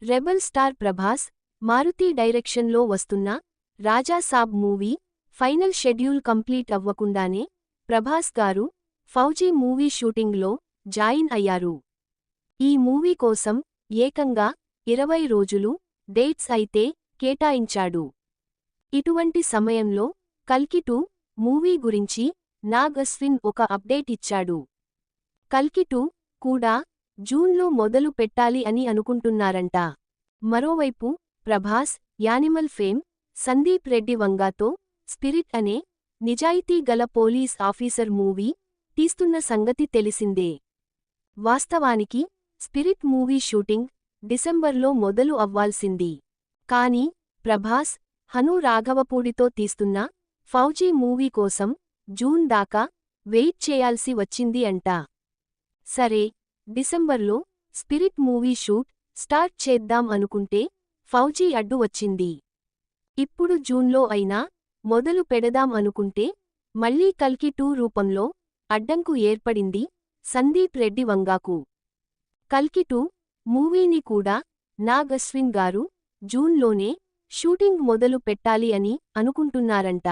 Rebel star Prabhas, Maruti డైరెక్షన్లో వస్తున్న రాజా సాబ్ movie final schedule complete అవ్వకుండానే ప్రభాస్ గారు ఫౌజీ మూవీ షూటింగ్లో జాయిన్ అయ్యారు. ఈ మూవీ కోసం ఏకంగా 20 రోజులు డేట్స్ అయితే కేటాయించాడు. ఇటువంటి సమయంలో కల్కి 2 మూవీ గురించి నాగ్ అశ్విన్ ఒక అప్డేట్ ఇచ్చాడు. కల్కి 2 కూడా జూన్లో మొదలు పెట్టాలి అని అనుకుంటున్నారంట. మరోవైపు ప్రభాస్ యానిమల్ ఫేమ్ సందీప్ రెడ్డి వంగాతో స్పిరిట్ అనే నిజాయితీ గల పోలీస్ ఆఫీసర్ మూవీ తీస్తున్న సంగతి తెలిసిందే. వాస్తవానికి స్పిరిట్ మూవీ షూటింగ్ డిసెంబర్లో మొదలు అవ్వాల్సింది. కానీ ప్రభాస్ హను రాఘవపూడితో తీస్తున్న ఫౌజీ మూవీ కోసం జూన్ దాకా వెయిట్ చేయాల్సి వచ్చింది అంట. సరే, డిసెంబర్లో స్పిరిట్ మూవీ షూట్ స్టార్ట్ చేద్దాం అనుకుంటే ఫౌజీ అడ్డు వచ్చింది. ఇప్పుడు జూన్లో అయినా మొదలు పెడదాం అనుకుంటే మళ్లీ కల్కి 2 రూపంలో అడ్డంకు ఏర్పడింది సందీప్ రెడ్డి వంగాకు. కల్కి 2 మూవీని కూడా నాగ్ అశ్విన్ గారు జూన్లోనే షూటింగ్ మొదలు పెట్టాలి అని అనుకుంటున్నారంట.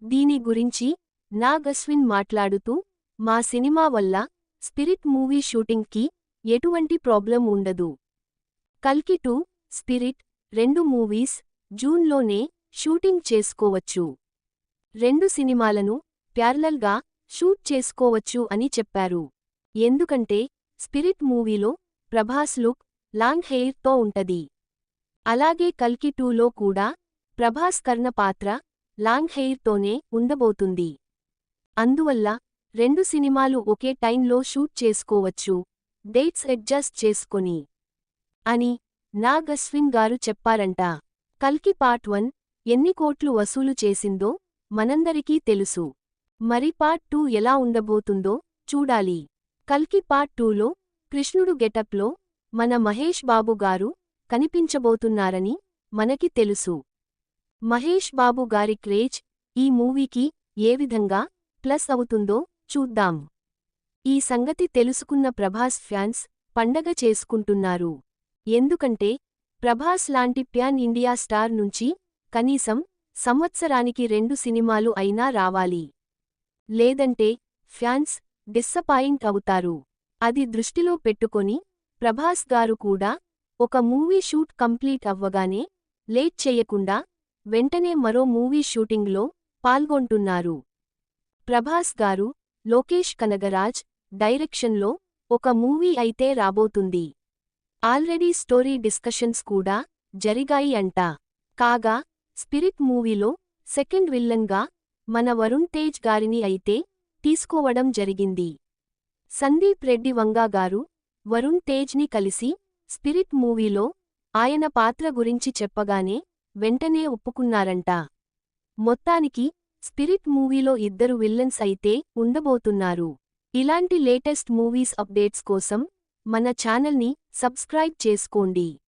దీని గురించి నాగ్ అశ్విన్ మాట్లాడుతూ, మా సినిమా వల్ల స్పిరిట్ మూవీ షూటింగ్కి ఎటువంటి ప్రాబ్లం ఉండదు. కల్కి 2, స్పిరిట్ 2 మూవీస్ జూన్లోనే షూటింగ్ చేసుకోవచ్చు. 2 సినిమాలను ప్యారలల్గా షూట్ చేసుకోవచ్చు అని చెప్పారు. ఎందుకంటే స్పిరిట్ మూవీలో ప్రభాస్ లుక్ లాంగ్ హెయిర్తో ఉంటది. అలాగే కల్కి 2లో కూడా ప్రభాస్ కర్ణ పాత్ర లాంగ్ హెయిర్తోనే ఉండబోతుంది. అందువల్ల 2 సినిమాలు ఒకే టైంలో షూట్ చేసుకోవచ్చు, డేట్స్ అడ్జస్ట్ చేసుకొని అని నాగ్ అశ్విన్ గారు చెప్పారంట. కల్కి పార్ట్ 1 ఎన్ని కోట్లు వసూలు చేసిందో మనందరికీ తెలుసు. మరి పార్ట్ 2 ఎలా ఉండబోతుందో చూడాలి. కల్కి పార్ట్ 2లో కృష్ణుడు గెటప్లో మన మహేష్ బాబు గారు కనిపించబోతున్నారని మనకి తెలుసు. మహేష్ బాబు గారి క్రేజ్ ఈ మూవీకి ఏ విధంగా ప్లస్ అవుతుందో చూద్దాం. ఈ సంగతి తెలుసుకున్న ప్రభాస్ ఫ్యాన్స్ పండగ చేసుకుంటున్నారు. ఎందుకంటే ప్రభాస్ లాంటి ప్యాన్ ఇండియా స్టార్ నుంచి కనీసం సంవత్సరానికి 2 సినిమాలు అయినా రావాలి. లేదంటే ఫ్యాన్స్ డిస్సపాయింట్ అవుతారు. అది దృష్టిలో పెట్టుకొని ప్రభాస్ గారు కూడా ఒక మూవీ షూట్ కంప్లీట్ అవ్వగానే లేట్ చెయ్యకుండా వెంటనే మరో మూవీ షూటింగ్లో పాల్గొంటున్నారు. ప్రభాస్ గారు లోకేష్ కనగరాజ్ డైరెక్షన్లో ఒక మూవీ అయితే రాబోతుంది. ఆల్రెడీ స్టోరీ డిస్కషన్స్ కూడా జరిగాయి అంట. కాగా స్పిరిట్ మూవీలో సెకండ్ విల్లన్గా మన వరుణ్ తేజ్ గారిని అయితే తీసుకోవడం జరిగింది. సందీప్ రెడ్డి వంగా గారు వరుణ్ తేజ్ని కలిసి స్పిరిట్ మూవీలో ఆయన పాత్ర గురించి చెప్పగానే వెంటనే ఒప్పుకున్నారంట. మొత్తానికి స్పిరిట్ మూవీలో 2 విల్లన్స్ అయితే ఉండబోతున్నారు. ఇలాంటి లేటెస్ట్ మూవీస్ అప్డేట్స్ కోసం మన ఛానల్ని సబ్స్క్రైబ్ చేసుకోండి.